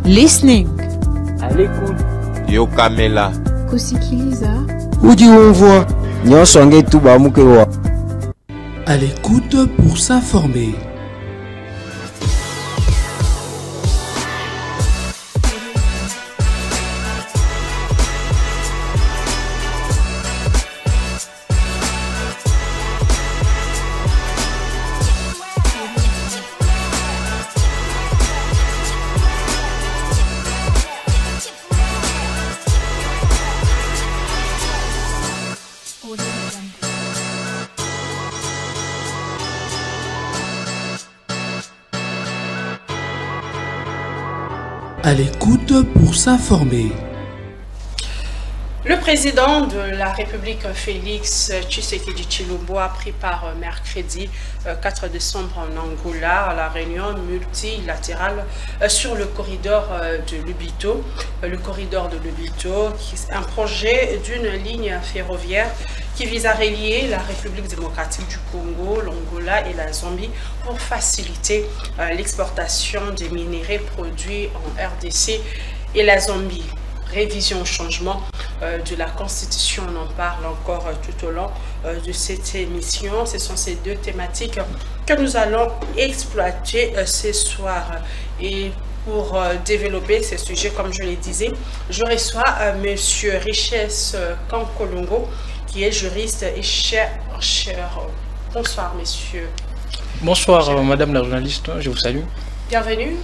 Listening. À l'écoute. Yo Kamela. Kusikiliza. Udi onvoa. Nyonsonge tuba mukewa. À l'écoute pour s'informer. À l'écoute pour s'informer. Le président de la République, Félix Tshisekedi Tshilombo, a pris part mercredi 4 décembre en Angola à la réunion multilatérale sur le corridor de Lobito. Le corridor de Lobito, un projet d'une ligne ferroviaire qui vise à relier la République démocratique du Congo, l'Angola et la Zambie pour faciliter l'exportation des minéraux produits en RDC et la Zambie. Révision au changement de la Constitution, on en parle encore tout au long de cette émission. Ce sont ces deux thématiques que nous allons exploiter ce soir. Et pour développer ce sujet, comme je le disais, je reçois Monsieur Richesse Kankolongo, qui est juriste et chercheur. Bonsoir, monsieur. Bonsoir, madame la journaliste, je vous salue. Bienvenue.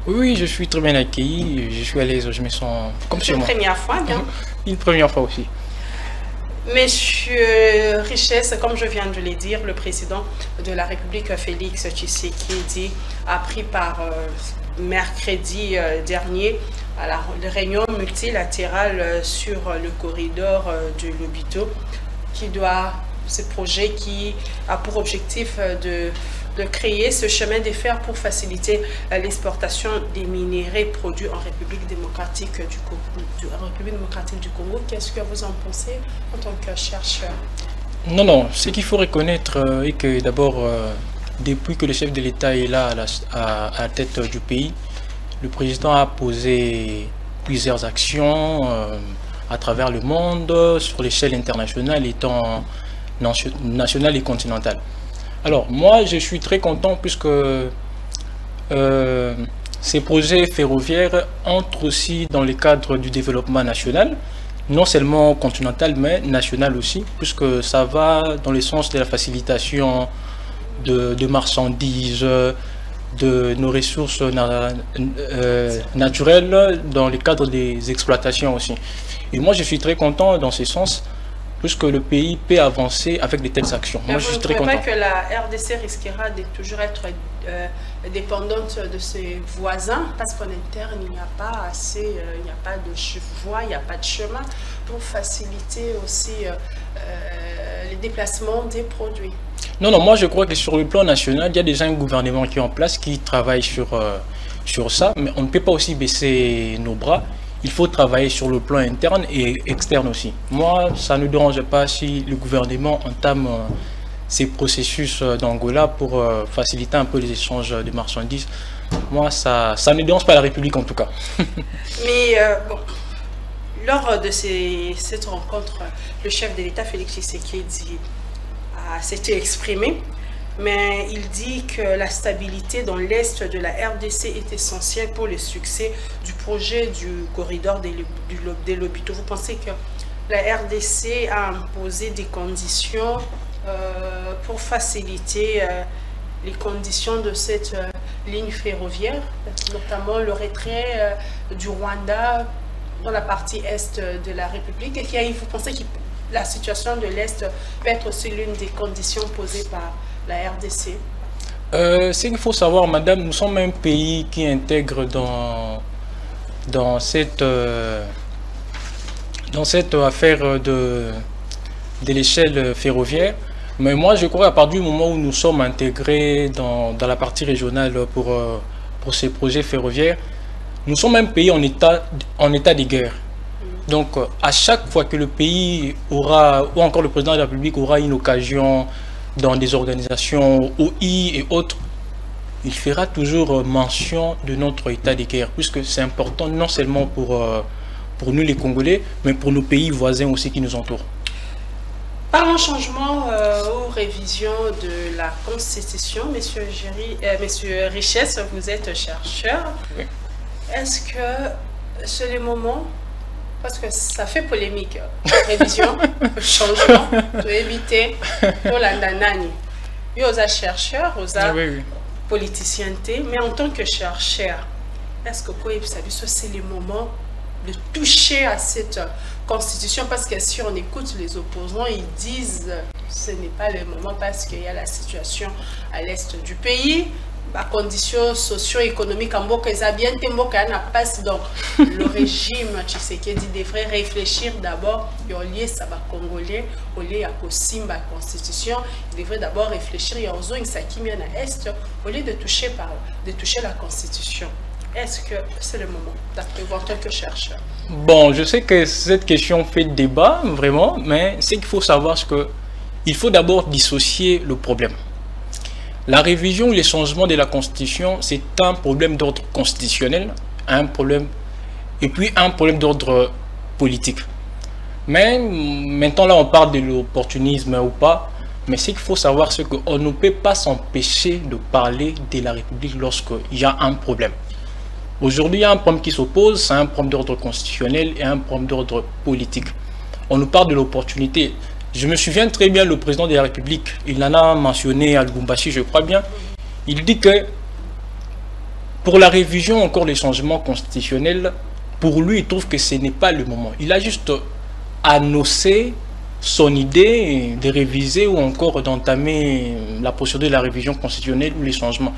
Oui, je suis très bien accueilli, je suis à l'aise, je me sens comme chez moi. Une première fois, bien. Une première fois aussi. Monsieur Richesse, comme je viens de le dire, le président de la République, Félix Tshisekedi, a pris part mercredi dernier à la réunion multilatérale sur le corridor de Lobito, ce projet qui a pour objectif de créer ce chemin de fer pour faciliter l'exportation des minéraux produits en République démocratique du Congo. Qu'est-ce que vous en pensez en tant que chercheur? Non, ce qu'il faut reconnaître est que d'abord, depuis que le chef de l'État est là à la tête du pays, le président a posé plusieurs actions à travers le monde, sur l'échelle internationale, étant nationale et continentale. Alors, moi, je suis très content puisque ces projets ferroviaires entrent aussi dans le cadre du développement national, non seulement continental, mais national aussi, puisque ça va dans le sens de la facilitation de marchandises, de nos ressources naturelles, dans le cadre des exploitations aussi. Et moi, je suis très content dans ce sens, puisque le pays peut avancer avec de telles actions. Moi, je suis très content. Vous ne trouvez pas que la RDC risquera de toujours être dépendante de ses voisins, parce qu'en interne, il n'y a pas assez, il n'y a pas de voie, il n'y a pas de chemin pour faciliter aussi les déplacements des produits? Non, moi je crois que sur le plan national, il y a déjà un gouvernement qui est en place, qui travaille sur ça, mais on ne peut pas aussi baisser nos bras. Il faut travailler sur le plan interne et externe aussi. Moi, ça ne dérange pas si le gouvernement entame ces processus d'Angola pour faciliter un peu les échanges de marchandises. Moi, ça ne dérange pas la République en tout cas. Mais bon, lors de cette rencontre, le chef de l'État, Félix Tshisekedi, s'était exprimé. Mais il dit que la stabilité dans l'est de la RDC est essentielle pour le succès du projet du corridor des Lobito. Vous pensez que la RDC a imposé des conditions pour faciliter les conditions de cette ligne ferroviaire, notamment le retrait du Rwanda dans la partie est de la République? Et vous pensez que la situation de l'est peut être aussi l'une des conditions posées par la RDC? Ce qu'il faut savoir, madame, nous sommes un pays qui intègre dans cette affaire de l'échelle ferroviaire. Mais moi, je crois qu'à partir du moment où nous sommes intégrés dans la partie régionale pour ces projets ferroviaires, nous sommes un pays en état de guerre. Donc, à chaque fois que le pays aura, ou encore le président de la République aura une occasion dans des organisations OI et autres, il fera toujours mention de notre état de guerre, puisque c'est important non seulement pour nous les Congolais, mais pour nos pays voisins aussi qui nous entourent. Parlons changement ou révision de la Constitution. Monsieur Richesse, vous êtes chercheur. Oui. Est-ce que c'est le moment, parce que ça fait polémique, révision, changement, pour éviter pour la nanani. Il y a aux chercheurs, aux politiciens, mais en tant que chercheur, est-ce que c'est le moment de toucher à cette constitution, parce que si on écoute les opposants, ils disent que ce n'est pas le moment parce qu'il y a la situation à l'est du pays, les conditions socio-économiques en Mboka, donc le régime Tshisekedi devrait réfléchir d'abord, au lieu ça va congolais, au lieu à Kosimba constitution, il devrait d'abord réfléchir aux zones Sakimia à est, au lieu de toucher la constitution. Est-ce que c'est le moment d'après vous en tant que chercheur? Bon, je sais que cette question fait débat, vraiment, mais c'est qu'il faut savoir qu'il faut d'abord dissocier le problème. La révision ou les changements de la Constitution, c'est un problème d'ordre constitutionnel, et puis un problème d'ordre politique. Mais maintenant, là, on parle de l'opportunisme ou pas, mais ce qu'il faut savoir, c'est qu'on ne peut pas s'empêcher de parler de la République lorsqu'il y a un problème. Aujourd'hui, il y a un problème qui s'oppose, c'est un problème d'ordre constitutionnel et un problème d'ordre politique. On nous parle de l'opportunité. Je me souviens très bien, le président de la République, il en a mentionné à Lubumbashi, je crois bien, il dit que pour la révision, encore les changements constitutionnels, pour lui, il trouve que ce n'est pas le moment. Il a juste annoncé son idée de réviser ou encore d'entamer la procédure de la révision constitutionnelle ou les changements.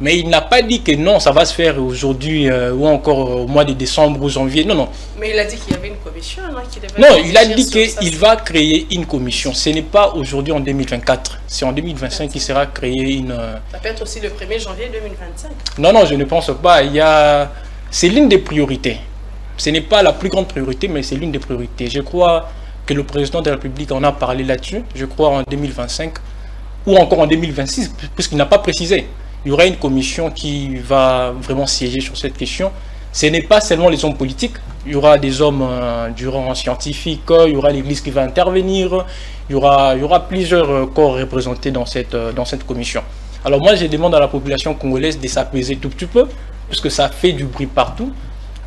Mais il n'a pas dit que non, ça va se faire aujourd'hui ou encore au mois de décembre ou janvier. Non, non. Mais il a dit qu'il y avait une commission, non? Non, il a dit qu'il va créer une commission. Ce n'est pas aujourd'hui en 2024. C'est en 2025 qu'il sera créé une... Ça peut être aussi le 1er janvier 2025. Non, non, je ne pense pas. C'est l'une des priorités. Ce n'est pas la plus grande priorité, mais c'est l'une des priorités. Je crois que le président de la République en a parlé là-dessus. Je crois en 2025 ou encore en 2026, puisqu'il n'a pas précisé. Il y aura une commission qui va vraiment siéger sur cette question. Ce n'est pas seulement les hommes politiques. Il y aura des hommes du rang scientifique, il y aura l'Église qui va intervenir, il y aura plusieurs corps représentés dans cette commission. Alors moi, je demande à la population congolaise de s'apaiser tout petit peu, puisque ça fait du bruit partout.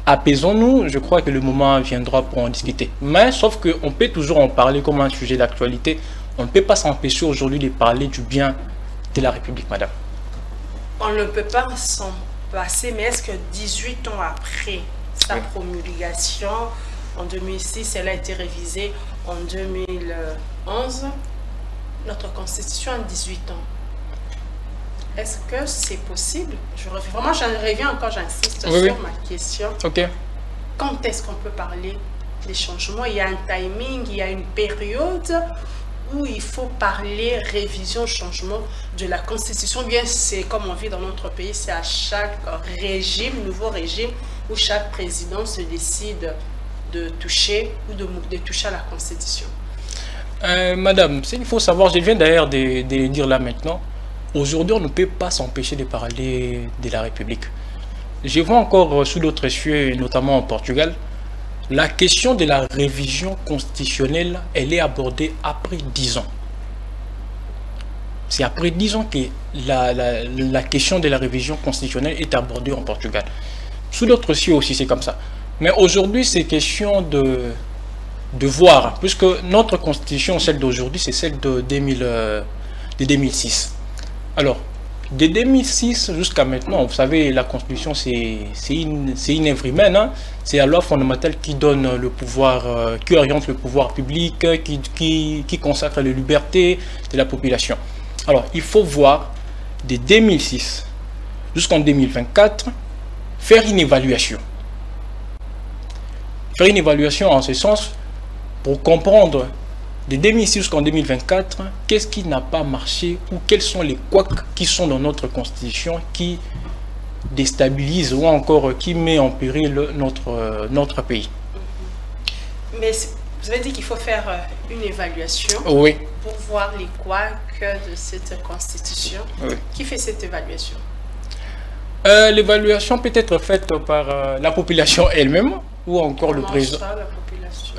Apaisons-nous, je crois que le moment viendra pour en discuter. Mais sauf qu'on peut toujours en parler comme un sujet d'actualité. On ne peut pas s'empêcher aujourd'hui de parler du bien de la République, madame. On ne peut pas s'en passer, mais est-ce que 18 ans après sa promulgation, en 2006, elle a été révisée en 2011, notre constitution a 18 ans. Est-ce que c'est possible? Vraiment, j'en reviens encore, j'insiste sur ma question. Quand est-ce qu'on peut parler des changements? Il y a un timing, il y a une période où il faut parler révision, changement de la Constitution. Bien, c'est comme on vit dans notre pays, c'est à chaque régime, nouveau régime, où chaque président se décide de toucher ou de toucher à la Constitution. Madame, il faut savoir, je viens d'ailleurs de dire là maintenant, aujourd'hui on ne peut pas s'empêcher de parler de la République. Je vois encore sous d'autres cieux, notamment en Portugal, la question de la révision constitutionnelle, elle est abordée après 10 ans. C'est après 10 ans que la question de la révision constitutionnelle est abordée en Portugal. Sous d'autres cieux aussi, c'est comme ça. Mais aujourd'hui, c'est question de voir, puisque notre constitution, celle d'aujourd'hui, c'est celle de 2006. Alors, de 2006 jusqu'à maintenant, vous savez, la Constitution, c'est une œuvre humaine. Hein? C'est la loi fondamentale qui donne le pouvoir, qui oriente le pouvoir public, qui consacre les libertés de la population. Alors, il faut voir, de 2006 jusqu'en 2024, faire une évaluation. Faire une évaluation en ce sens pour comprendre de 2006 jusqu'en 2024, qu'est-ce qui n'a pas marché ou quels sont les couacs qui sont dans notre constitution qui déstabilisent ou encore qui met en péril notre pays. Mais vous avez dit qu'il faut faire une évaluation pour voir les couacs de cette constitution. Qui fait cette évaluation? L'évaluation peut être faite par la population elle-même ou encore le président.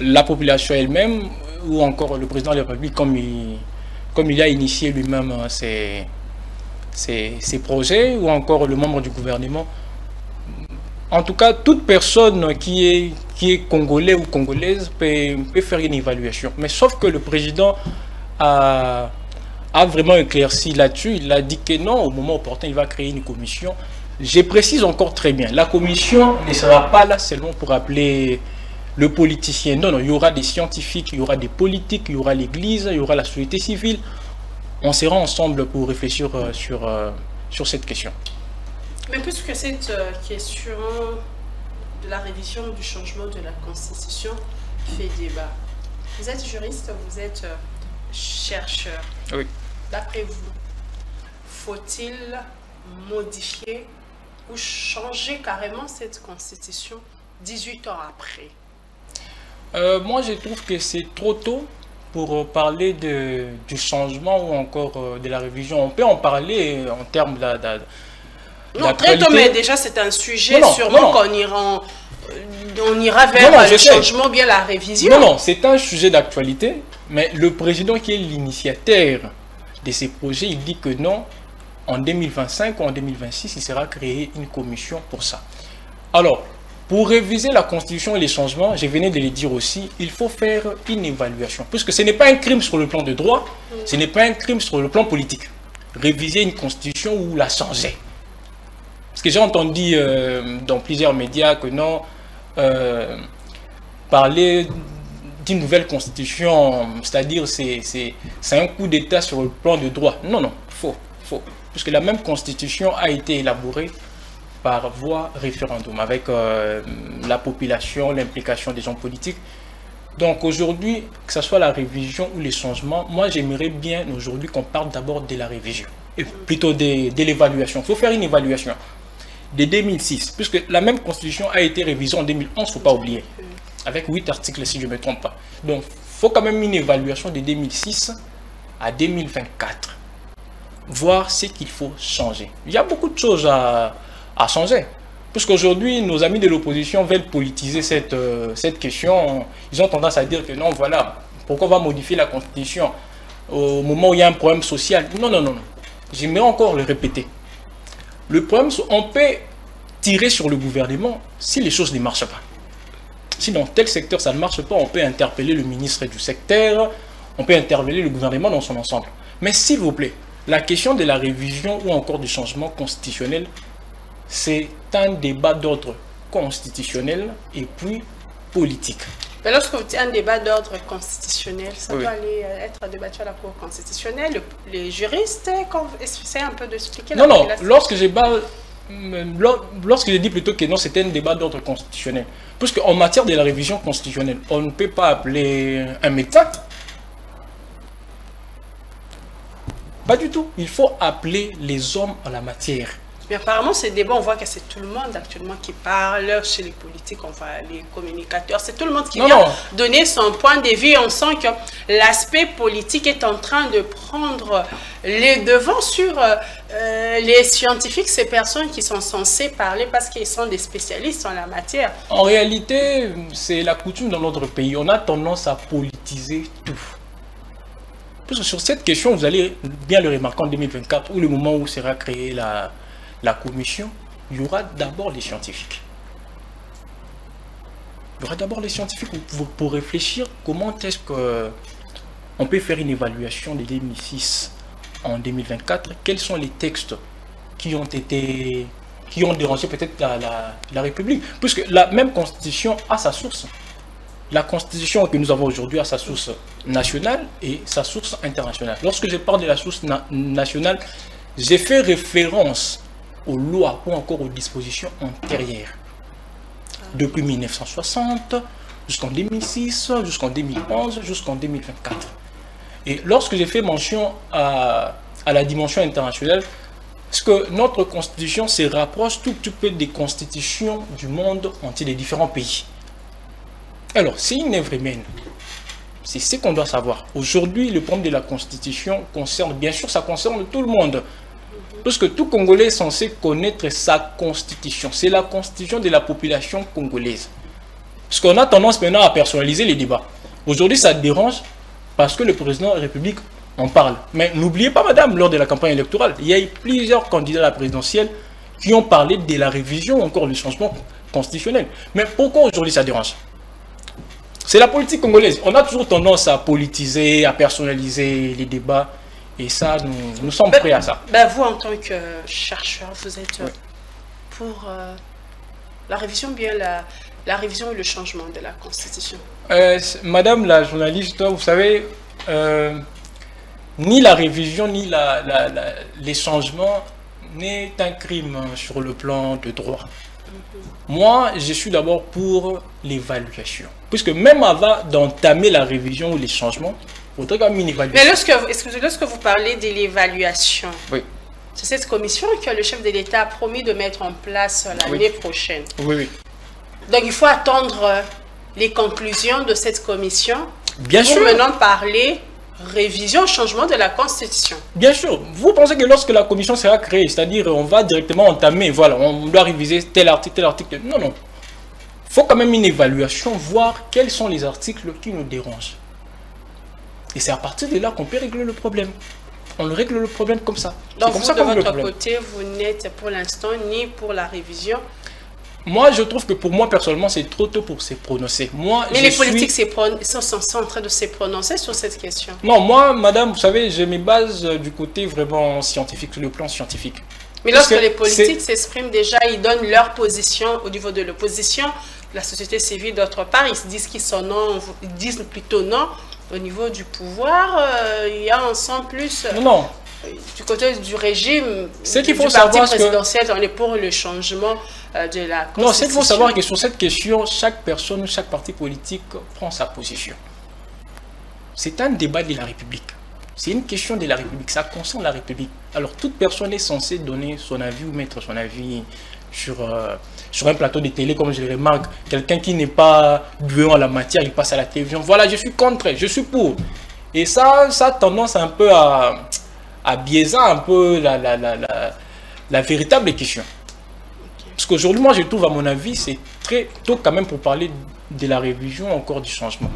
La population elle-même ou encore le président de la République comme il a initié lui-même ses projets ou encore le membre du gouvernement. En tout cas, toute personne qui est congolais ou congolaise peut faire une évaluation. Mais sauf que le président a vraiment éclairci là-dessus. Il a dit que non, au moment opportun, il va créer une commission. Je précise encore très bien, la commission ne sera pas là seulement pour appeler le politicien. Non, non, il y aura des scientifiques, il y aura des politiques, il y aura l'église, il y aura la société civile. On sera ensemble pour réfléchir sur cette question. Mais puisque cette question de la révision du changement de la Constitution fait débat, vous êtes juriste, vous êtes chercheur. Oui. D'après vous, faut-il modifier ou changer carrément cette Constitution 18 ans après? Moi, je trouve que c'est trop tôt pour parler du changement ou encore de la révision. On peut en parler en termes non, très tôt, mais déjà c'est un sujet sûrement qu'on ira vers le changement, bien la révision. Non, non, c'est un sujet d'actualité, mais le président qui est l'initiateur de ces projets, il dit que non, en 2025 ou en 2026, il sera créé une commission pour ça. Alors, pour réviser la Constitution et les changements, je venais de le dire aussi, il faut faire une évaluation. Puisque ce n'est pas un crime sur le plan de droit, ce n'est pas un crime sur le plan politique. Réviser une Constitution ou la changer. Parce que j'ai entendu dans plusieurs médias que non, parler d'une nouvelle Constitution, c'est-à-dire c'est un coup d'État sur le plan de droit. Non, non, faux. Puisque la même Constitution a été élaborée par voie référendum, avec la population, l'implication des gens politiques. Donc aujourd'hui, que ce soit la révision ou les changements, moi j'aimerais bien aujourd'hui qu'on parle d'abord de la révision, et plutôt de l'évaluation. Il faut faire une évaluation de 2006, puisque la même Constitution a été révisée en 2011, il ne faut pas oublier, avec 8 articles si je ne me trompe pas. Donc il faut quand même une évaluation de 2006 à 2024, voir ce qu'il faut changer. Il y a beaucoup de choses à changer. Puisqu'aujourd'hui, nos amis de l'opposition veulent politiser cette question. Ils ont tendance à dire que non, voilà, pourquoi on va modifier la Constitution au moment où il y a un problème social? Non, non, non, non. J'aimerais encore le répéter. Le problème, on peut tirer sur le gouvernement si les choses ne marchent pas. Si dans tel secteur ça ne marche pas, on peut interpeller le ministre du secteur, on peut interpeller le gouvernement dans son ensemble. Mais s'il vous plaît, la question de la révision ou encore du changement constitutionnel, c'est un débat d'ordre constitutionnel et puis politique. Mais lorsque vous dites un débat d'ordre constitutionnel, ça doit aller être débattu à la Cour constitutionnelle. Les juristes, essayent un peu d'expliquer. Non, non, lorsque je dis plutôt que non, c'était un débat d'ordre constitutionnel. Puisque en matière de la révision constitutionnelle, on ne peut pas appeler un médecin. Pas du tout. Il faut appeler les hommes en la matière. Mais apparemment, ces débats, on voit que c'est tout le monde actuellement qui parle. Chez les politiques, on voit les communicateurs. C'est tout le monde qui vient donner son point de vue. On sent que l'aspect politique est en train de prendre les devants sur les scientifiques, ces personnes qui sont censées parler parce qu'ils sont des spécialistes en la matière. En réalité, c'est la coutume dans notre pays. On a tendance à politiser tout. Parce que sur cette question, vous allez bien le remarquer en 2024, ou le moment où sera créée la commission, il y aura d'abord les scientifiques. Il y aura d'abord les scientifiques pour réfléchir comment est-ce qu'on peut faire une évaluation de 2006 en 2024. Quels sont les textes qui ont dérangé peut-être la République. Puisque la même Constitution a sa source. La Constitution que nous avons aujourd'hui a sa source nationale et sa source internationale. Lorsque je parle de la source nationale, j'ai fait référence aux lois ou encore aux dispositions antérieures. Depuis 1960 jusqu'en 2006, jusqu'en 2011, jusqu'en 2024. Et lorsque j'ai fait mention à la dimension internationale, parce que notre Constitution se rapproche tout petit peu des constitutions du monde entier, des différents pays. Alors, c'est une œuvre humaine. C'est ce qu'on doit savoir. Aujourd'hui, le problème de la Constitution concerne, bien sûr, ça concerne tout le monde. Parce que tout Congolais est censé connaître sa constitution. C'est la constitution de la population congolaise. Parce qu'on a tendance maintenant à personnaliser les débats. Aujourd'hui, ça dérange parce que le président de la République en parle. Mais n'oubliez pas, madame, lors de la campagne électorale, il y a eu plusieurs candidats à la présidentielle qui ont parlé de la révision, encore du changement constitutionnel. Mais pourquoi aujourd'hui ça dérange? C'est la politique congolaise. On a toujours tendance à politiser, à personnaliser les débats. Et ça, nous sommes prêts à ça. Vous, en tant que chercheur, vous êtes pour la révision, bien la révision et le changement de la Constitution? Madame la journaliste, vous savez, ni la révision, ni les changements n'est un crime sur le plan de droit. Moi, je suis d'abord pour l'évaluation. Puisque même avant d'entamer la révision ou les changements, il faudrait quand même une évaluation. Mais lorsque vous parlez de l'évaluation, oui, c'est cette commission que le chef de l'État a promis de mettre en place l'année prochaine. Oui, oui. Donc il faut attendre les conclusions de cette commission Bien pour sûr. maintenant parler révision, changement de la Constitution. Bien sûr. Vous pensez que lorsque la commission sera créée, c'est-à-dire on va directement entamer, voilà, on doit réviser tel article. Non, non. Il faut quand même une évaluation, voir quels sont les articles qui nous dérangent. Et c'est à partir de là qu'on peut régler le problème. On règle le problème comme ça. Donc comme vous, ça de votre problème. côté, vous n'êtes pour l'instant ni pour la révision. Moi, je trouve que pour moi, personnellement, c'est trop tôt pour se prononcer. Moi, Mais les politiques sont en train de se prononcer sur cette question. Non, moi, madame, vous savez, je me base du côté vraiment scientifique, sur le plan scientifique. Mais lorsque les politiques s'expriment déjà, ils donnent leur position au niveau de l'opposition, la société civile d'autre part, ils se disent qu'ils sont non, ils disent plutôt non. Au niveau du pouvoir, il y a un sens plus... Non. Du côté du régime, du parti présidentiel, on est pour le changement de la Constitution. Non, c'est qu'il faut savoir que sur cette question, chaque personne, chaque parti politique prend sa position. C'est un débat de la République. C'est une question de la République. Ça concerne la République. Alors, toute personne est censée donner son avis ou mettre son avis sur un plateau de télé, comme je le remarque. Quelqu'un qui n'est pas doué en la matière, il passe à la télévision. Voilà, je suis contre, je suis pour. Et ça a tendance un peu à biaiser un peu la véritable question. Parce qu'aujourd'hui, moi, je trouve, à mon avis, c'est très tôt quand même pour parler de la révision, encore du changement.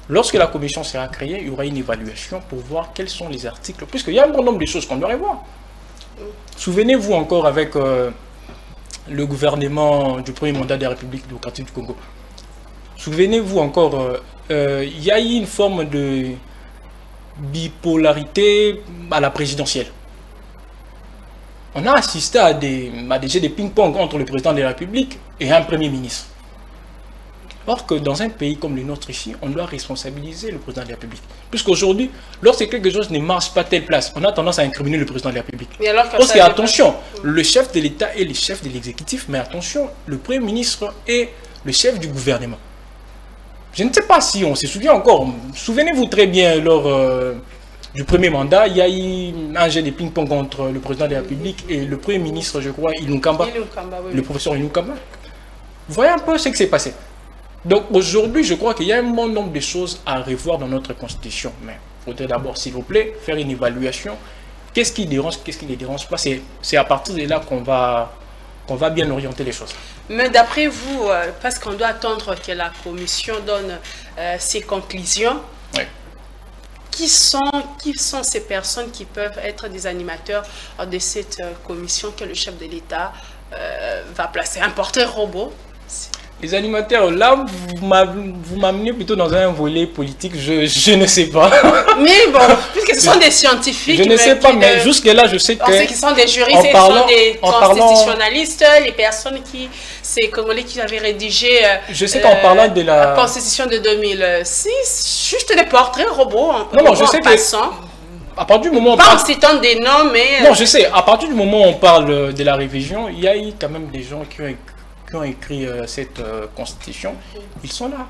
Lorsque la commission sera créée, il y aura une évaluation pour voir quels sont les articles, puisqu'il y a un bon nombre de choses qu'on doit revoir. Souvenez-vous encore avec le gouvernement du premier mandat de la République démocratique du Congo. Souvenez-vous encore, il y a eu une forme de bipolarité à la présidentielle. On a assisté à des jeux de ping-pong entre le président de la République et un premier ministre. Or que dans un pays comme le nôtre ici, on doit responsabiliser le président de la République. Puisqu'aujourd'hui, lorsque quelque chose ne marche pas telle place, on a tendance à incriminer le président de la République. Parce que attention, le chef de l'État est le chef de l'exécutif, mais attention, le premier ministre est le chef du gouvernement. Je ne sais pas si on se souvient encore. Souvenez-vous très bien, lors du premier mandat, il y a eu un jeu de ping-pong entre le président de la République et le premier ministre, je crois, Ilunkamba, oui. le professeur Ilunkamba. Vous voyez un peu ce qui s'est passé. Donc aujourd'hui, je crois qu'il y a un bon nombre de choses à revoir dans notre constitution. Mais il faudrait d'abord, s'il vous plaît, faire une évaluation. Qu'est-ce qui dérange, qu'est-ce qui ne dérange pas? C'est à partir de là qu'on va bien orienter les choses. Mais d'après vous, parce qu'on doit attendre que la commission donne ses conclusions, oui. Qui sont ces personnes qui peuvent être des animateurs de cette commission que le chef de l'État va placer? Un porteur robot? Les animateurs, là, vous m'amenez plutôt dans un volet politique, je ne sais pas. Mais bon, puisque ce sont des scientifiques... Je ne sais pas, mais jusque-là, je sais que... On sait qu'ils sont des juristes, ils sont des constitutionnalistes, les personnes c'est Congolais qui avaient rédigé... Je sais qu'en parlant de la Constitution de 2006, juste des portraits robots, non, je sais que... À partir du moment où pas en citant des noms, mais... Non, je sais, à partir du moment où on parle de la révision, il y a eu quand même des gens qui ont écrit cette constitution, ils sont là.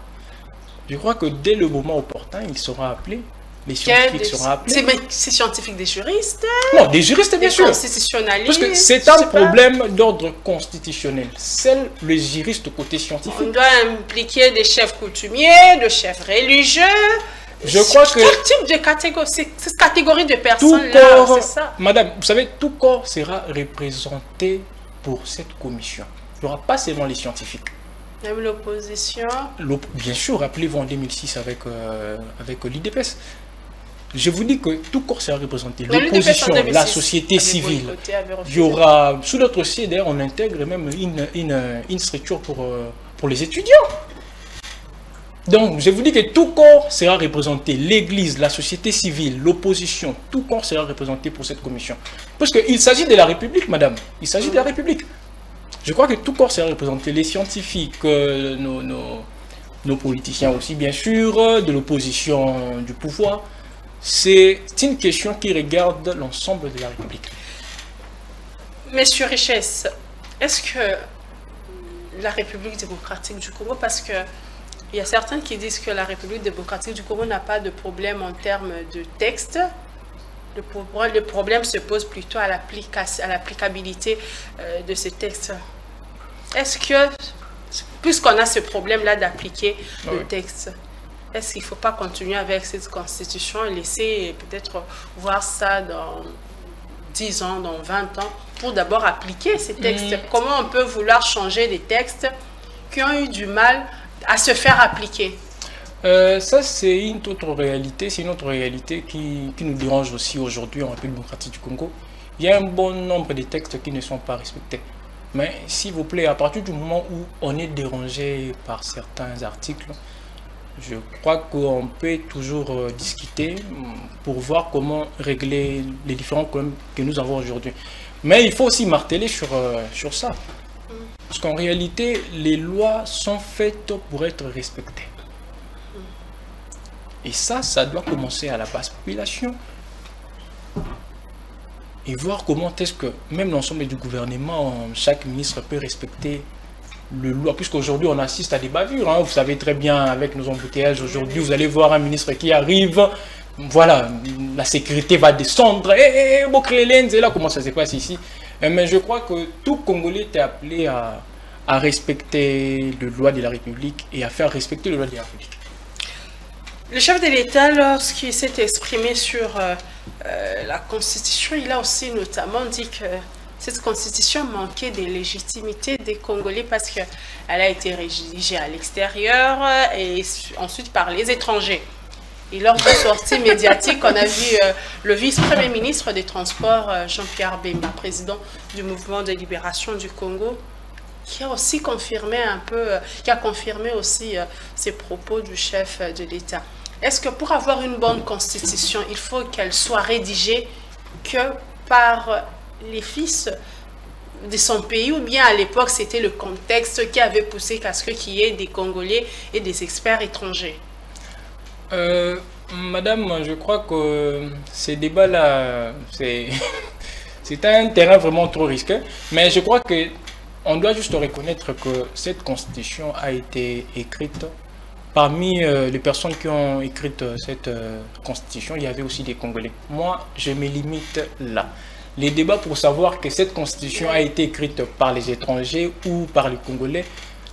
Je crois que dès le moment opportun, ils seront appelés. Les scientifiques seront appelés. C'est scientifique des juristes? Non, des juristes, bien sûr. Constitutionnalistes. Parce que c'est un problème d'ordre constitutionnel. C'est le juriste côté scientifique. On doit impliquer des chefs coutumiers, des chefs religieux, Je crois que... Quel type de catégorie? Cette catégorie de Tout personnes-là, corps, c'est ça. madame, vous savez, tout corps sera représenté pour cette commission. Il n'y aura pas seulement les scientifiques. Même l'opposition. Bien sûr, rappelez-vous en 2006 avec l'IDPS. Je vous dis que tout corps sera représenté. L'opposition, la société civile. Il y aura, sous notre dossier, d'ailleurs, on intègre même une structure pour les étudiants. Donc, je vous dis que tout corps sera représenté. L'Église, la société civile, l'opposition, tout corps sera représenté pour cette commission. Parce qu'il s'agit de la République, madame. Il s'agit de la République. Je crois que tout corps sera représenté. Les scientifiques, nos politiciens aussi, bien sûr, de l'opposition du pouvoir. C'est une question qui regarde l'ensemble de la République. Monsieur Richesse, est-ce que la République démocratique du Congo, parce que il y a certains qui disent que la République démocratique du Congo n'a pas de problème en termes de texte. Le problème se pose plutôt à l'applicabilité de ces textes. Est-ce que, puisqu'on a ce problème-là d'appliquer le texte, est-ce qu'il ne faut pas continuer avec cette constitution et laisser peut-être voir ça dans 10 ans, dans 20 ans, pour d'abord appliquer ces textes? Comment on peut vouloir changer des textes qui ont eu du mal à se faire appliquer? Ça, c'est une autre réalité. C'est une autre réalité qui nous dérange aussi aujourd'hui en République démocratique du Congo. Il y a un bon nombre de textes qui ne sont pas respectés. Mais s'il vous plaît, à partir du moment où on est dérangé par certains articles, je crois qu'on peut toujours discuter pour voir comment régler les différents problèmes que nous avons aujourd'hui. Mais il faut aussi marteler sur ça. Parce qu'en réalité, les lois sont faites pour être respectées. Et ça doit commencer à la basse population. Et voir comment est-ce que même l'ensemble du gouvernement, chaque ministre peut respecter le loi. Puisqu'aujourd'hui, on assiste à des bavures. Hein. Vous savez très bien, avec nos embouteillages aujourd'hui, vous allez voir un ministre qui arrive. Voilà, la sécurité va descendre. Et là, comment ça se passe ici? Mais je crois que tout Congolais est appelé à respecter les lois de la République et à faire respecter les lois de la République. Le chef de l'État, lorsqu'il s'est exprimé sur la Constitution, il a aussi notamment dit que cette Constitution manquait de légitimité des Congolais parce qu'elle a été rédigée à l'extérieur et ensuite par les étrangers. Et lors de sortie médiatique, on a vu le vice-premier ministre des Transports, Jean-Pierre Bemba, président du mouvement de libération du Congo, qui a aussi confirmé aussi ces propos du chef de l'État. Est-ce que pour avoir une bonne constitution, il faut qu'elle soit rédigée que par les fils de son pays, ou bien à l'époque c'était le contexte qui avait poussé à ce qu'il y ait des Congolais et des experts étrangers? Madame, je crois que ces débats-là, c'est un terrain vraiment trop risqué. Mais je crois qu'on doit juste reconnaître que cette constitution a été écrite. Parmi les personnes qui ont écrit cette constitution, il y avait aussi des Congolais. Moi, je me limite là. Les débats pour savoir que cette constitution a été écrite par les étrangers ou par les Congolais,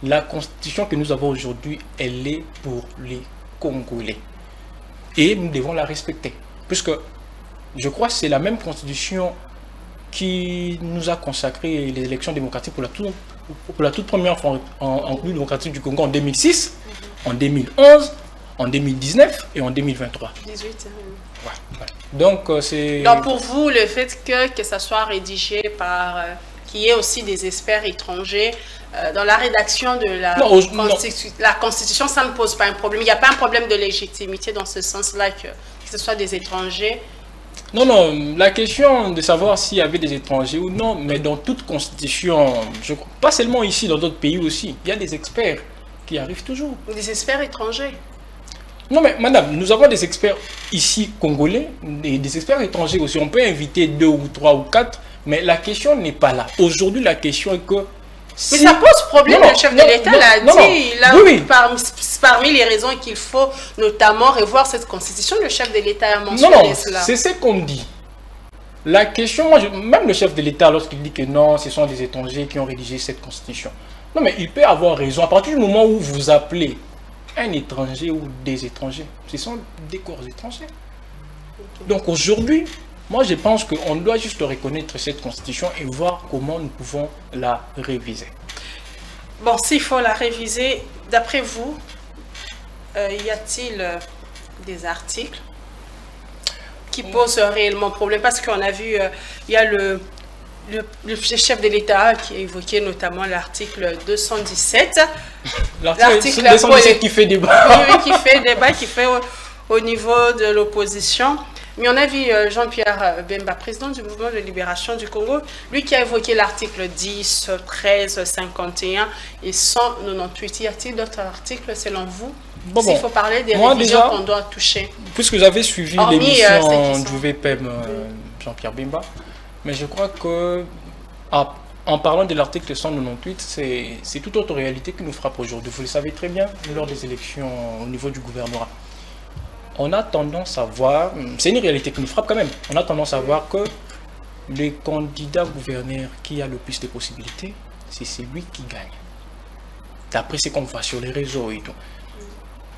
la constitution que nous avons aujourd'hui, elle est pour les Congolais. Et nous devons la respecter. Puisque je crois que c'est la même constitution qui nous a consacré les élections démocratiques pour la toute première fois en République démocratique du Congo en 2006, en 2011, en 2019 et en 2023. 18. Ouais. Donc, c'est... Donc, pour vous, le fait que ça soit rédigé par... qu'il y ait aussi des experts étrangers dans la rédaction de la Constitution, ça ne pose pas un problème. Il n'y a pas un problème de légitimité dans ce sens-là que ce soit des étrangers. Non, la question de savoir s'il y avait des étrangers ou non, mais dans toute constitution, je crois, pas seulement ici, dans d'autres pays aussi, il y a des experts qui arrivent toujours. Des experts étrangers? Non, mais madame, nous avons des experts ici congolais et des experts étrangers aussi. On peut inviter 2 ou 3 ou 4, mais la question n'est pas là. Aujourd'hui, la question est que... Mais ça pose problème, le chef de l'État l'a dit. Parmi les raisons qu'il faut notamment revoir cette constitution, le chef de l'État a mentionné cela. C'est ce qu'on dit. La question, même le chef de l'État, lorsqu'il dit que non, ce sont des étrangers qui ont rédigé cette constitution. Non, mais il peut avoir raison. À partir du moment où vous appelez un étranger ou des étrangers. Ce sont des corps étrangers. Donc aujourd'hui, moi je pense qu'on doit juste reconnaître cette constitution et voir comment nous pouvons la réviser. Bon, s'il faut la réviser, d'après vous, y a-t-il des articles qui posent réellement problème? Parce qu'on a vu, il y a le chef de l'État qui a évoqué notamment l'article 217. L'article 217 qui fait débat. Oui, qui fait débat, qui fait au niveau de l'opposition. Mais on a vu Jean-Pierre Bemba, président du mouvement de libération du Congo, lui qui a évoqué l'article 10, 13, 51 et 198. Y a-t-il d'autres articles selon vous? S'il faut parler des révisions qu'on doit toucher. Puisque j'avais suivi l'émission du VPM Jean-Pierre Bemba, mais je crois que en parlant de l'article 198, c'est toute autre réalité qui nous frappe aujourd'hui. Vous le savez très bien, lors des élections au niveau du gouvernorat. On a tendance à voir, c'est une réalité qui nous frappe quand même, on a tendance à voir que le candidat gouverneur qui a le plus de possibilités, c'est celui qui gagne. D'après ce qu'on voit sur les réseaux et tout.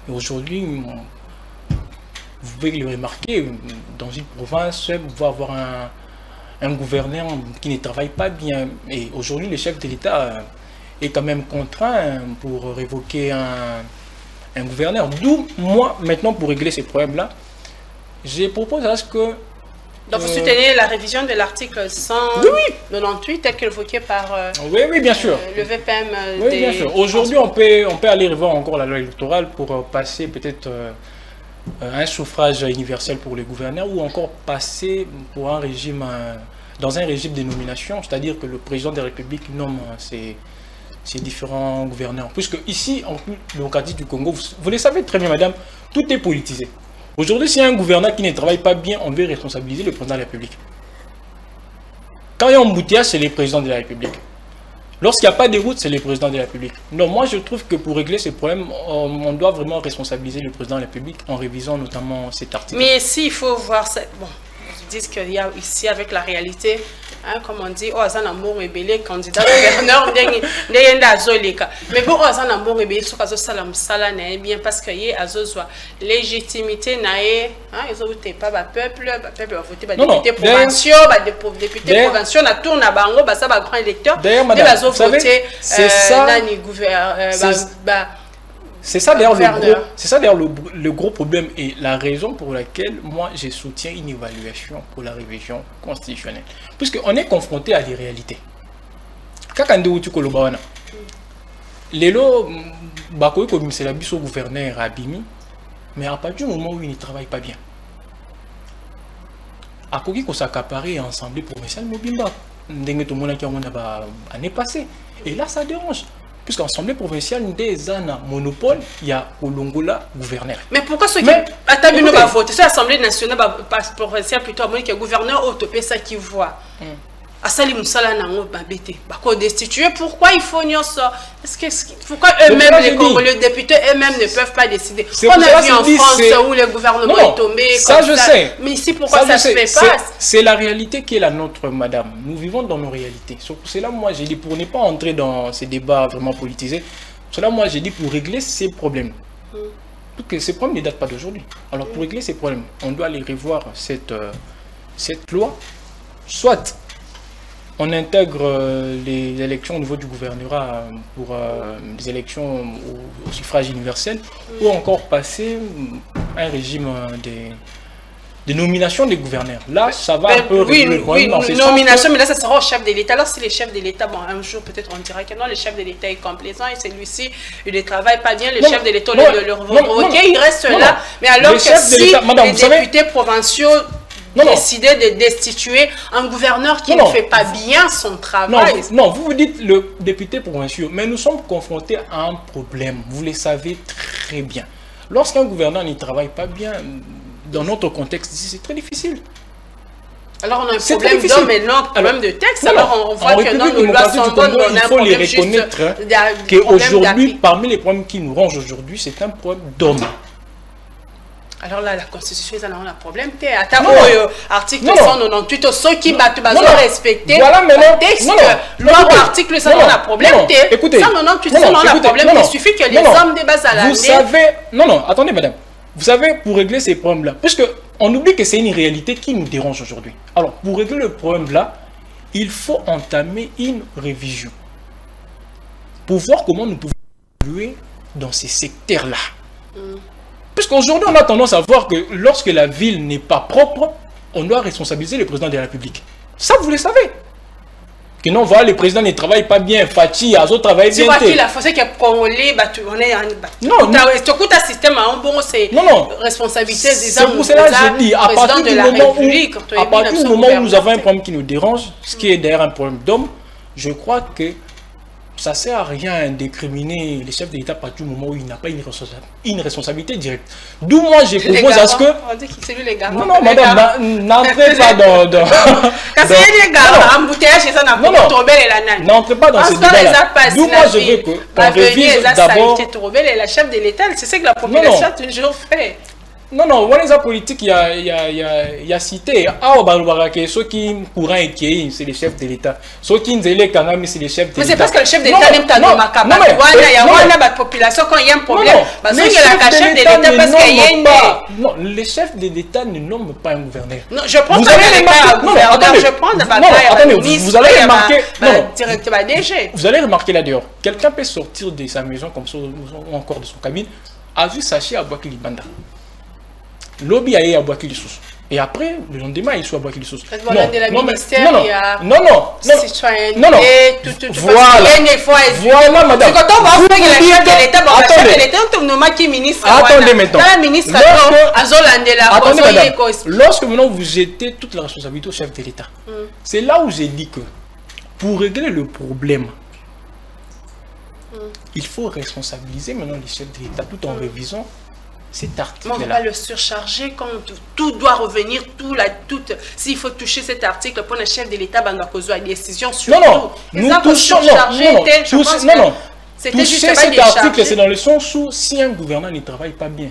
Et aujourd'hui, vous pouvez le remarquer, dans une province, vous pouvez avoir un gouverneur qui ne travaille pas bien. Et aujourd'hui, le chef de l'État est quand même contraint pour révoquer un gouverneur. D'où, moi, maintenant, pour régler ces problèmes-là, je propose à ce que... Donc, vous soutenez la révision de l'article 198, tel qu'évoqué par oui, bien sûr. Le VPM. Oui, bien sûr. Aujourd'hui, on peut aller revoir encore la loi électorale pour passer peut-être un suffrage universel pour les gouverneurs ou encore passer pour un régime, dans un régime de nomination, c'est-à-dire que le président de la République nomme ses différents gouverneurs. Puisque ici, en démocratie du Congo, vous le savez très bien, madame, tout est politisé. Aujourd'hui, s'il y a un gouverneur qui ne travaille pas bien, on veut responsabiliser le président de la République. Quand il y a un embouteillage, c'est le président de la République. Lorsqu'il n'y a pas de route, c'est le président de la République. Donc moi, je trouve que pour régler ces problèmes, on doit vraiment responsabiliser le président de la République en révisant notamment cet article. Mais s'il faut voir ça, bon, ils disent qu'il y a ici avec la réalité, hein, comme on dit, Ozan Amour Rebélé, candidat gouverneur, mais pour Ozan Amour Rebélé, ce que Salam Sala n'est bien parce qu'il y a légitimité, ils ont voté pas le peuple va voter les députés provinciaux, les députés provinciaux, la tourne à Bango, ça va grand électeur. D'ailleurs, madame, vous savez, c'est ça. C'est ça d'ailleurs le gros problème et la raison pour laquelle moi je soutiens une évaluation pour la révision constitutionnelle. Puisqu'on est confronté à des réalités. Quand on dit que Lélo, c'est la biso gouverneur à Bimi, mais à partir du moment où il ne travaille pas bien, à quoi qu'il s'accaparer ensemble provinciale Mobimba, l'année passée. Et là ça dérange. Puisqu'en Assemblée provinciale, des années monopole, il y a Olongola gouverneur. Mais pourquoi ceux qui attendent va voter? C'est l'Assemblée nationale provinciale plutôt, il y a gouverneur autopé ça qui voit. Asali Moussala Nango Babete, Bako destitué. Pourquoi il faut ça? Pourquoi eux-mêmes, les Congolais, les députés eux-mêmes ne peuvent pas décider? On a vu en France où le gouvernement est tombé. Ça je sais. Mais ici, pourquoi ça ne se fait pas? C'est la réalité qui est la nôtre, madame. Nous vivons dans nos réalités. C'est là, moi, j'ai dit, pour ne pas entrer dans ces débats vraiment politisés, c'est là, moi, j'ai dit, pour régler ces problèmes. Que ces problèmes ne datent pas d'aujourd'hui. Alors, pour régler ces problèmes, on doit aller revoir cette loi. Soit on intègre les élections au niveau du gouvernorat pour des élections au suffrage universel ou encore passer un régime de nomination des gouverneurs. Là, ça va un peu régler le problème dans ces nomination, mais là, ça sera au chef de l'État. Alors, si le chef de l'État, bon, un jour, peut-être, on dira que non, le chef de l'État est complaisant et celui-ci, il ne travaille pas bien, le chef de l'État le revoquer, il reste là. Mais alors que si les députés provinciaux décider de destituer un gouverneur qui ne fait pas bien son travail. Non, vous dites le député provincial, mais nous sommes confrontés à un problème, vous le savez très bien. Lorsqu'un gouverneur ne travaille pas bien, dans notre contexte ici, c'est très difficile. Alors on a un problème d'homme et non un problème de texte. Alors on voit que dans nos lois sont bonnes, on a un problème juste... Il faut les reconnaître qu'aujourd'hui, parmi les problèmes qui nous rangent aujourd'hui, c'est un problème d'homme. Alors là, la Constitution, ils en ont un problème. Article 198, ceux qui battent, respecter. Voilà, mais non. Texte, loi ou article, ça en a problème. Écoutez, 198, ça en a problème. Il suffit que les hommes de base à la. Vous savez, attendez, madame. Vous savez, pour régler ces problèmes-là, puisque on oublie que c'est une réalité qui nous dérange aujourd'hui. Alors, pour régler le problème-là, il faut entamer une révision pour voir comment nous pouvons évoluer dans ces secteurs-là. Puisqu'aujourd'hui, on a tendance à voir que lorsque la ville n'est pas propre, on doit responsabiliser le président de la République. Ça, vous le savez. Que non, voilà, le président ne travaille pas bien, Fatih, Azo travaille bien. Tu vois qu'il a forcé que Congolais, on est en. Non, tout un système, c'est responsabilité des hommes. C'est pour cela que je dis, à partir du moment où nous avons un problème qui nous dérange, ce qui est d'ailleurs un problème d'homme, je crois que ça ne sert à rien d'incriminer les chefs de l'État à partir du moment où il n'a pas une responsabilité directe. D'où moi, je propose à ce que... On dit que c'est lui les garants. Non, madame, n'entrez pas dans... Quand c'est les garants, embouteillage, ça n'a pas tombé la nane. N'entrez pas dans ce débat-là. D'où moi, je veux qu'on révise d'abord... La chef de l'État, c'est ce que la population a toujours fait. Non, on les a politiques, il y a cité. Ceux qui courant et qui c'est les chefs de l'État. Ceux qui nous élèvent quand même, c'est les chefs de l'État. Mais c'est parce que le chef d'État n'aime pas nos macabres. Il y a la population quand il y a un problème. Les chefs de l'État ne nomment pas. Non, les chefs de l'État ne nomment pas un gouverneur. Non, je prends un gouverneur. Je prends la bataille. Vous allez remarquer. Directement DG. Vous allez remarquer là dehors. Quelqu'un peut sortir de sa maison comme ça ou encore de son cabine, a vu Sachi à Boakili Banda. Lobby a eu à Boakili Sous. Et après, le lendemain, il soit à Boakili Sous. Voilà, madame. Attendez maintenant. Lorsque maintenant vous jetez toute la responsabilité au chef de l'État, c'est là où j'ai dit que pour régler le problème, il faut responsabiliser maintenant les chefs de l'État tout en révisant cet article-là. On va le surcharger quand tout doit revenir, s'il faut toucher cet article pour le chef de l'État, il y a une décision sur tout. Nous touchons, toucher cet article, c'est dans le sens où si un gouverneur ne travaille pas bien,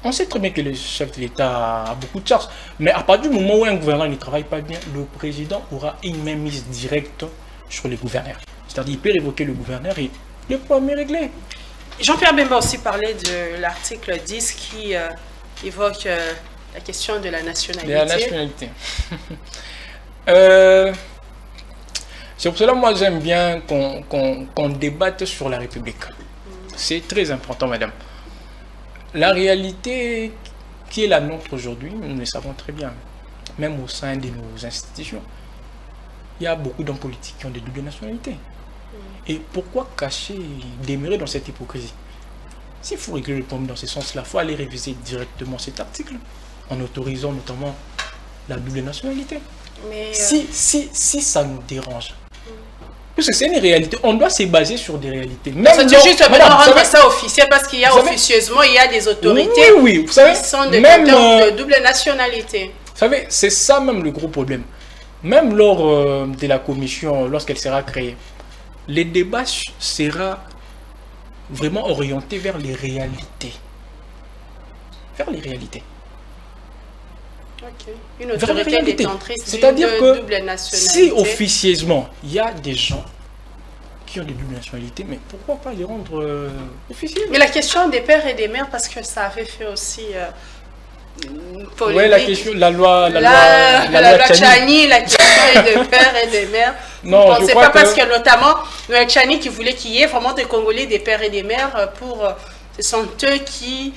on sait très bien que le chef de l'État a beaucoup de charges, mais à partir du moment où un gouverneur ne travaille pas bien, le président aura une mainmise directe sur les gouverneurs. C'est-à-dire qu'il peut révoquer le gouverneur et le problème est réglé. Jean-Pierre Bemba aussi parlait de l'article 10 qui évoque la question de la nationalité. De la nationalité. C'est pour cela que moi j'aime bien qu'on débatte sur la République. C'est très important, madame. La réalité qui est la nôtre aujourd'hui, nous le savons très bien, même au sein de nos institutions. Il y a beaucoup d'hommes politiques qui ont des doubles nationalités. Et pourquoi cacher, demeurer dans cette hypocrisie? S'il faut régler le problème dans ce sens-là, il faut aller réviser directement cet article, en autorisant notamment la double nationalité. Mais si ça nous dérange, parce que c'est une réalité, on doit se baser sur des réalités. C'est juste rendre ça officiel, parce qu'il y a officieusement, il y a des autorités vous savez, qui sont des porteurs de double nationalité. Vous savez, c'est ça même le gros problème. Même lors de la commission, lorsqu'elle sera créée, les débats seront vraiment orientés vers les réalités. Vers les réalités. Okay. Une autorité détentrice c'est-à-dire que double nationalité. Si officieusement, il y a des gens qui ont des doubles nationalités, mais pourquoi pas les rendre officiels? Mais la question des pères et des mères, parce que ça avait fait aussi... Oui, la question, la loi Tchani, la question est de pères et de mères. Non, je crois pas parce que notamment le Tchani qui voulait qu'il y ait vraiment des Congolais, des pères et des mères ce sont eux qui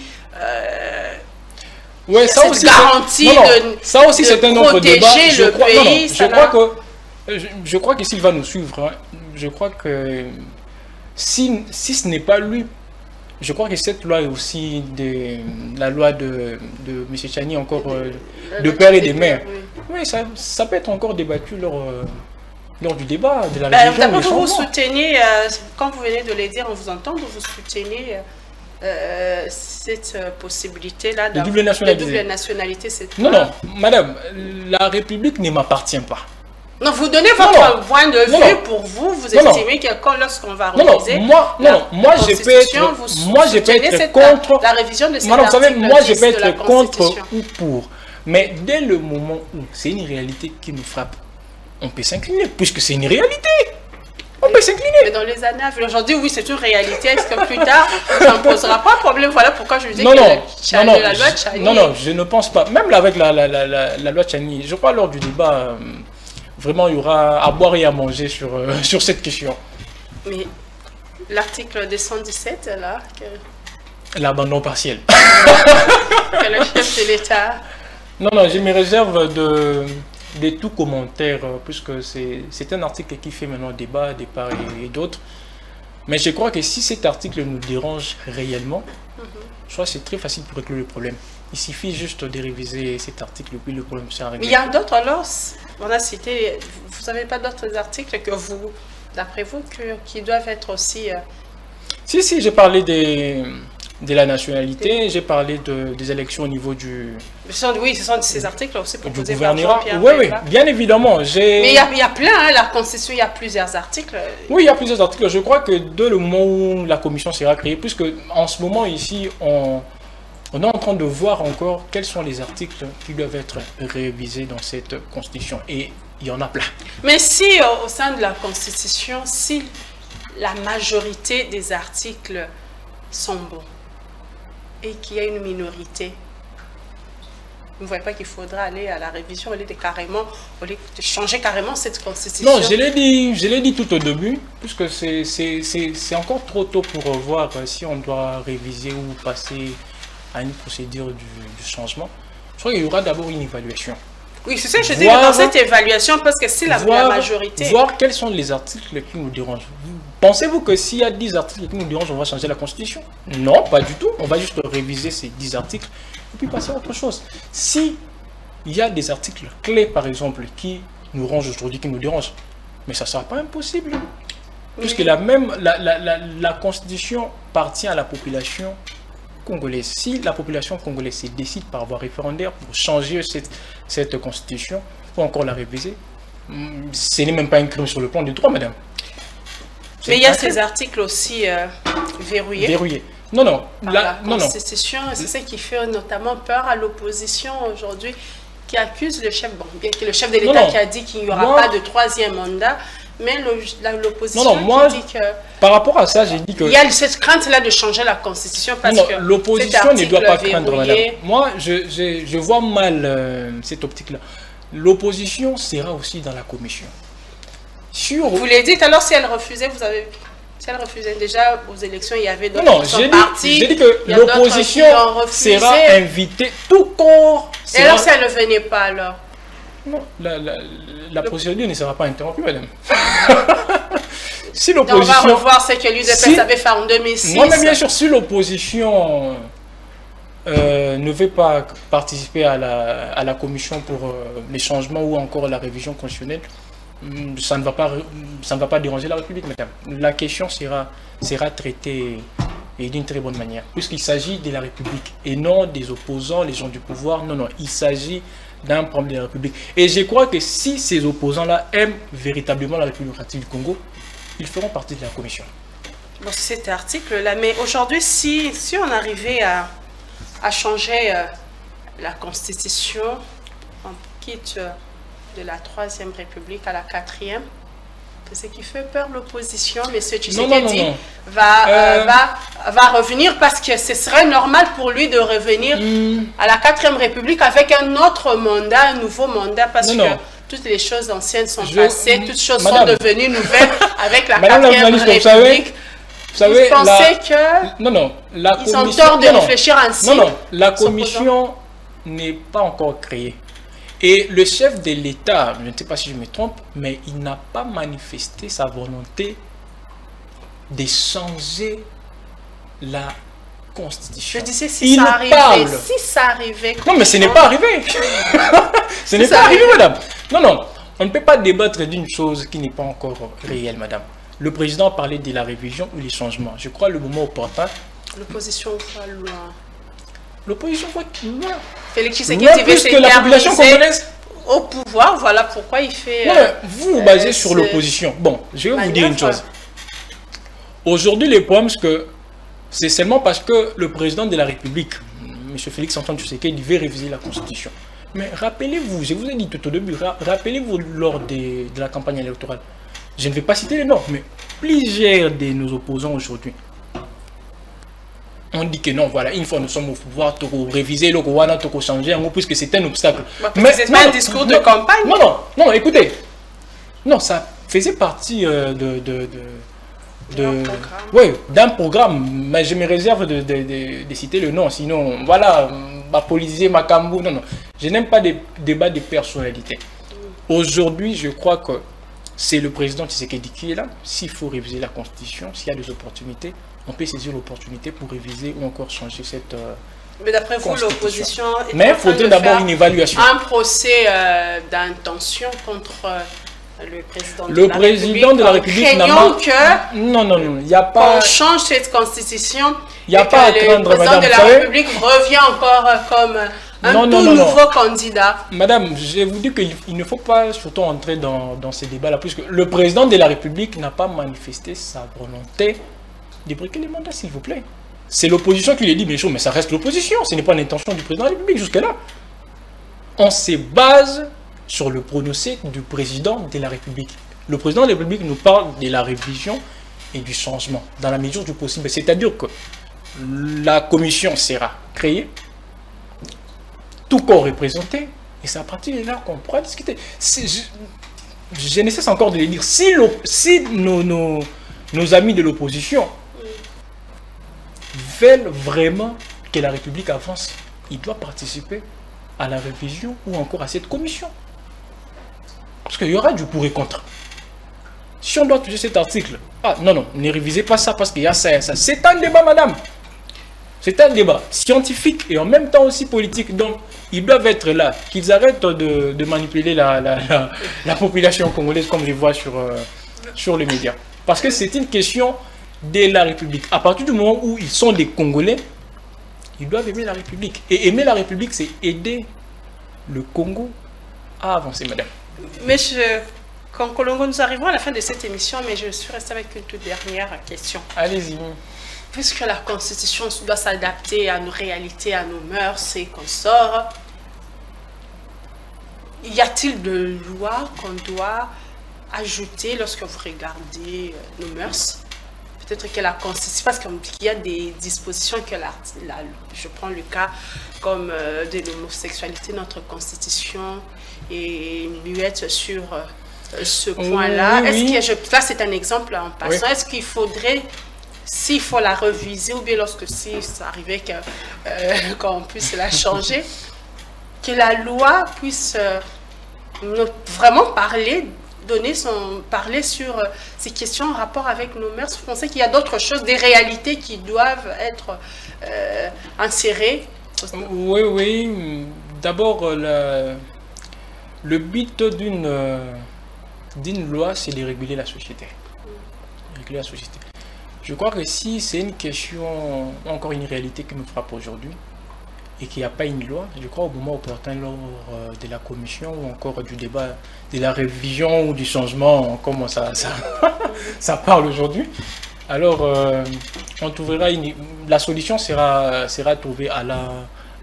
ouais, ça aussi garantie ça aussi c'est un autre débat. Je crois que s'il va nous suivre, je crois que si ce n'est pas lui. Je crois que cette loi est aussi la loi de M. Tchani, encore de père et de mère. Oui, ça peut être encore débattu lors du débat de la révision. Vous soutenez, quand vous venez de le dire, on vous entend, vous soutenez cette possibilité-là de double nationalité. Non, madame, la République ne m'appartient pas. Non, vous donnez votre point de vue pour vous. Vous estimez que lorsqu'on va réviser moi je peux être contre la révision de cette vous savez, moi je peux être contre ou pour. Mais dès le moment où c'est une réalité qui nous frappe, on peut s'incliner, puisque c'est une réalité. On peut s'incliner. Mais dans les années à venir, aujourd'hui, oui, c'est une réalité. Est-ce que plus tard, ça ne posera pas de problème? Voilà pourquoi je vous dis que la loi Tchani... Non, je ne pense pas. Même avec la loi Tchani, je crois lors du débat, vraiment, il y aura à boire et à manger sur cette question. Mais l'article 217, là... L'abandon partiel. Que le chef de l'État... Non, je me réserve de tout commentaire, puisque c'est un article qui fait maintenant débat de part et d'autre. Mais je crois que si cet article nous dérange réellement, je crois que c'est très facile pour régler le problème. Il suffit juste de réviser cet article et puis le problème sera réglé. Mais il y a d'autres alors, on a cité, vous n'avez pas d'autres articles que vous, d'après vous, qui doivent être aussi... Si, j'ai parlé de la nationalité, j'ai parlé des élections au niveau du... Oui, ce sont ces articles aussi proposés par Jean-Pierre. Oui, bien évidemment. Mais il y a plein, la Constitution, il y a plusieurs articles. Oui, il y a plusieurs articles. Je crois que dès le moment où la commission sera créée, puisque en ce moment ici, on est en train de voir encore quels sont les articles qui doivent être révisés dans cette Constitution. Et il y en a plein. Mais si au sein de la Constitution, si la majorité des articles sont bons, et qu'il y a une minorité, vous ne voyez pas qu'il faudra aller à la révision, au lieu de changer carrément cette constitution? Non, je l'ai dit tout au début, puisque c'est encore trop tôt pour voir si on doit réviser ou passer à une procédure du changement. Je crois qu'il y aura d'abord une évaluation. Oui, c'est ça que je dis, dans cette évaluation, parce que si la majorité... Voir quels sont les articles qui nous dérangent. Pensez-vous que s'il y a 10 articles qui nous dérangent, on va changer la Constitution? Non, pas du tout. On va juste réviser ces 10 articles et puis passer à autre chose. Si il y a des articles clés, par exemple, qui nous rangent aujourd'hui, qui nous dérangent, mais ça ne sera pas impossible. Puisque la Constitution appartient à la population congolaise. Si la population congolaise se décide par voie référendaire pour changer cette Constitution, ou encore la réviser, ce n'est même pas un crime sur le plan du droit, madame. Mais il y a ces articles aussi verrouillés. Verrouillés. Non. La Constitution, c'est ce qui fait notamment peur à l'opposition aujourd'hui, qui accuse le chef, bien que le chef de l'État qui a dit qu'il n'y aura pas de troisième mandat, mais l'opposition qui dit que... Par rapport à ça, j'ai dit que... Il y a cette crainte-là de changer la Constitution parce que... L'opposition ne doit pas craindre, madame. Moi, je vois mal cette optique-là. L'opposition sera aussi dans la commission. Vous l'avez dit, alors si elle refusait, si elle refusait déjà aux élections, il y avait d'autres qui sont partis. J'ai dit que l'opposition sera invitée tout corps. Et alors si elle ne venait pas alors? Non, la procédure ne sera pas interrompue, madame. Si l'opposition... On va revoir ce que l'UDPS avait fait en 2006. Non, mais bien sûr, si l'opposition ne veut pas participer à la commission pour les changements ou encore la révision constitutionnelle, ça ne va pas déranger la République, madame. La question sera traitée et d'une très bonne manière, puisqu'il s'agit de la République et non des opposants, les gens du pouvoir. Non, il s'agit d'un problème de la République. Et je crois que si ces opposants-là aiment véritablement la République démocratique du Congo, ils feront partie de la commission. Bon, cet article-là, mais aujourd'hui, si on arrivait à changer la Constitution, on quitte de la 3e République à la 4e, c'est ce qui fait peur l'opposition, mais ce Tshisekedi va revenir parce que ce serait normal pour lui de revenir à la 4e République avec un autre mandat, un nouveau mandat, parce que toutes les choses anciennes sont passées, toutes choses sont devenues nouvelles avec la 4e République. Vous savez, vous pensez que ils ont tort de réfléchir ainsi? La commission n'est pas encore créée. Et le chef de l'État, je ne sais pas si je me trompe, mais il n'a pas manifesté sa volonté de changer la Constitution. Je disais si ça arrivait. Si ça arrivait. Non, mais ce n'est pas arrivé. Ce n'est pas arrivé, madame. Non. On ne peut pas débattre d'une chose qui n'est pas encore réelle, madame. Le président parlait de la révision ou les changements. Je crois le moment opportun. L'opposition va loin. L'opposition va loin. Félix Tshisekedi veut plus que la population congolaise. au pouvoir, voilà pourquoi il fait... Non, vous vous basez sur l'opposition. Bon, je vais vous dire une chose. Aujourd'hui, les problèmes, c'est que c'est seulement parce que le président de la République, M. Félix-Antoine Tshisekedi, veut réviser la Constitution. Mais rappelez-vous, je vous ai dit tout au début, rappelez-vous lors de la campagne électorale, je ne vais pas citer les noms, mais plusieurs de nos opposants aujourd'hui, on dit que non, voilà, une fois nous sommes au pouvoir, il faut réviser le Rwanda, il faut changer, puisque c'est un obstacle. Mais c'est pas un discours de campagne. Non, écoutez. Non, ça faisait partie d'un programme. Mais je me réserve de citer le nom, sinon, voilà, politiser ma cambou. Non. Je n'aime pas des débats de personnalité. Aujourd'hui, je crois que c'est le président Tshisekedi qui est là. S'il faut réviser la Constitution, s'il y a des opportunités, on peut saisir l'opportunité pour réviser ou encore changer cette mais d'après vous, l'opposition est mais il faudrait d'abord une évaluation. Un procès d'intention contre le président de la République n'a pas... Non, il n'y a pas... On change cette constitution. Il n'y a pas à craindre, le président madame. de la République revient encore comme un nouveau candidat. Madame, je vous dis qu'il ne faut pas surtout entrer dans ces débats-là, puisque le président de la République n'a pas manifesté sa volonté de briquer les mandats, s'il vous plaît. C'est l'opposition qui lui dit, bien sûr, mais ça reste l'opposition. Ce n'est pas l'intention du président de la République jusque-là. On se base sur le prononcé du président de la République. Le président de la République nous parle de la révision et du changement, dans la mesure du possible. C'est-à-dire que la commission sera créée, tout corps représenté, et c'est à partir de là qu'on pourra discuter. Je ne cesse encore de le dire. Si nos amis de l'opposition veulent vraiment que la République avance, ils doivent participer à la révision ou encore à cette commission. Parce qu'il y aura du pour et contre. Si on doit toucher cet article, non, ne révisez pas ça parce qu'il y a ça et ça. C'est un débat, madame. C'est un débat scientifique et en même temps aussi politique. Donc, ils doivent être là. Qu'ils arrêtent de manipuler la population congolaise comme je vois sur les médias. Parce que c'est une question de la République. À partir du moment où ils sont des Congolais, ils doivent aimer la République. Et aimer la République, c'est aider le Congo à avancer, madame. Monsieur Kankolongo, nous arrivons à la fin de cette émission, mais je suis restée avec une toute dernière question. Allez-y. Puisque la Constitution doit s'adapter à nos réalités, à nos mœurs et consorts, y a-t-il de lois qu'on doit ajouter lorsque vous regardez nos mœurs? Peut-être que la Constitution, parce qu'il y a des dispositions que je prends le cas comme de l'homosexualité, notre Constitution est muette sur ce point-là. Oui. Là, c'est un exemple en passant. Oui. Est-ce qu'il faudrait, s'il faut la reviser, ou bien lorsque si ça arrivait qu'on puisse la changer, que la loi puisse vraiment parler sur ces questions en rapport avec nos mœurs? Vous pensez qu'il y a d'autres choses, des réalités qui doivent être insérées? Oui. D'abord, le but d'une loi, c'est de réguler la société. Je crois que si c'est une question, encore une réalité qui me frappe aujourd'hui, et qu'il n'y a pas une loi, je crois au moment opportun lors de la commission ou encore du débat de la révision ou du changement, comment ça parle aujourd'hui. Alors, on trouvera la solution sera trouvée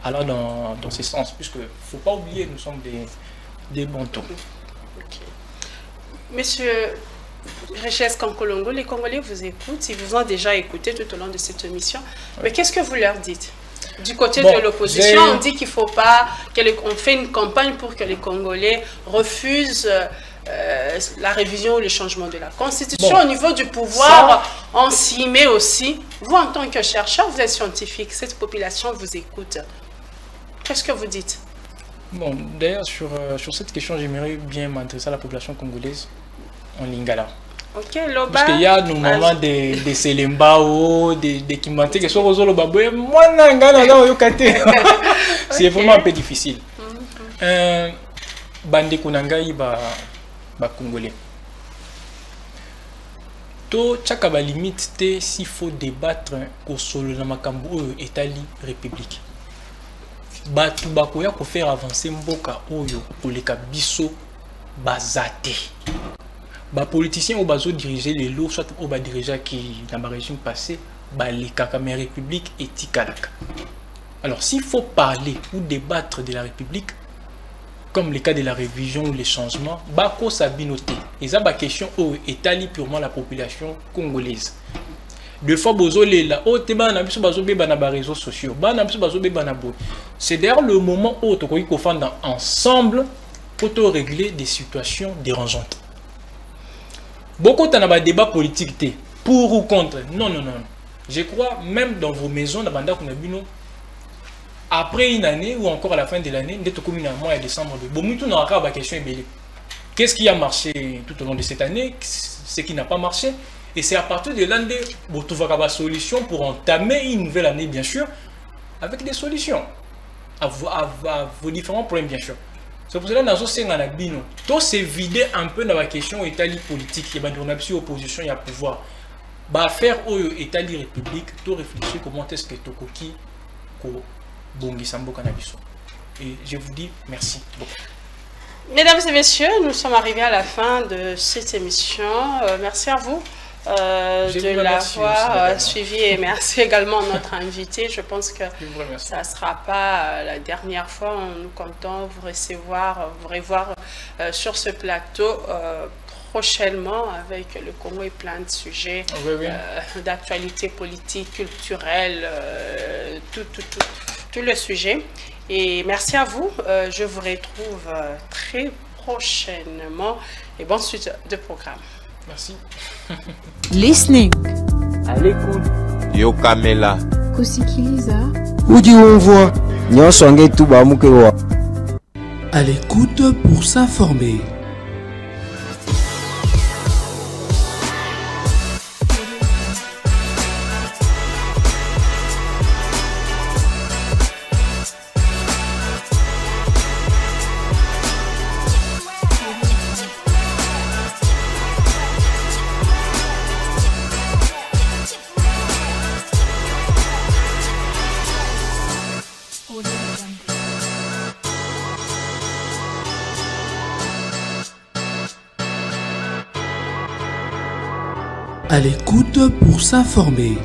dans ce sens, puisque il ne faut pas oublier, nous sommes des bantous. Okay. Monsieur Richesse Kankolongo, les Congolais vous écoutent, ils vous ont déjà écouté tout au long de cette émission, mais qu'est-ce que vous leur dites? Du côté de l'opposition, on dit qu'il ne faut pas, qu'on fait une campagne pour que les Congolais refusent la révision ou le changement de la Constitution. Au niveau du pouvoir, on s'y met aussi. Vous, en tant que chercheur, vous êtes scientifique, cette population vous écoute. Qu'est-ce que vous dites? Bon, d'ailleurs, sur cette question, j'aimerais bien m'intéresser à la population congolaise en lingala. Ok, Loba. Parce qu'il y a nos moments de Selembao, de Kimante, qui sont aux Olobaboye. C'est vraiment un peu difficile. Bande Kunangai, Congolais. To tchakaba limite s'il faut débattre au solo na makambu etali république. batu bakoya ko faire avancer mboka oyo koleka biso bazate. Ba politiciens au bazo diriger les lots soit au ba diriger qui dans ma régime passé ba les Kakame République et Tikalaka. Alors s'il faut parler ou débattre de la République comme le cas de la révision ou les changements, bako sabinoté. Et ça ba question au étali purement la population congolaise. Deux fois bozolé là, oh teba na biso bazobe ba na ba réseaux sociaux, ba na biso bazobe ba na bo. C'est d'ailleurs le moment où to ko fanda ensemble pour te régler des situations dérangeantes. Beaucoup de débats politiques, pour ou contre. Non, non, non. Je crois, même dans vos maisons, après une année ou encore à la fin de l'année, dès que le mois de décembre, qu'est-ce qui a marché tout au long de cette année, ce qui n'a pas marché. Et c'est à partir de l'année où tu vas avoir des solutions pour entamer une nouvelle année, bien sûr, avec des solutions à vos différents problèmes, bien sûr. C'est pour cela que nous avons tout se vider un peu dans la question État politique. Il y a une opposition, il y a pouvoir. Bah faire au État république, tout réfléchir comment est-ce que tu coquille ko bongi sambo cannabis. Et je vous dis merci beaucoup. Mesdames et messieurs, nous sommes arrivés à la fin de cette émission. Merci à vous. De l'avoir suivi et merci également à notre invité. Je pense que ça ne sera pas la dernière fois. Nous comptons vous revoir sur ce plateau prochainement avec le Congo et plein de sujets d'actualité politique, culturelle, tout le sujet. Et merci à vous. Je vous retrouve très prochainement et bonne suite de programme. Merci. Listening. À l'écoute. Yo Kamela. Kusikiliza. Udi umvwa. Nyosonge tuba mukewa. À l'écoute pour s'informer. À l'écoute pour s'informer.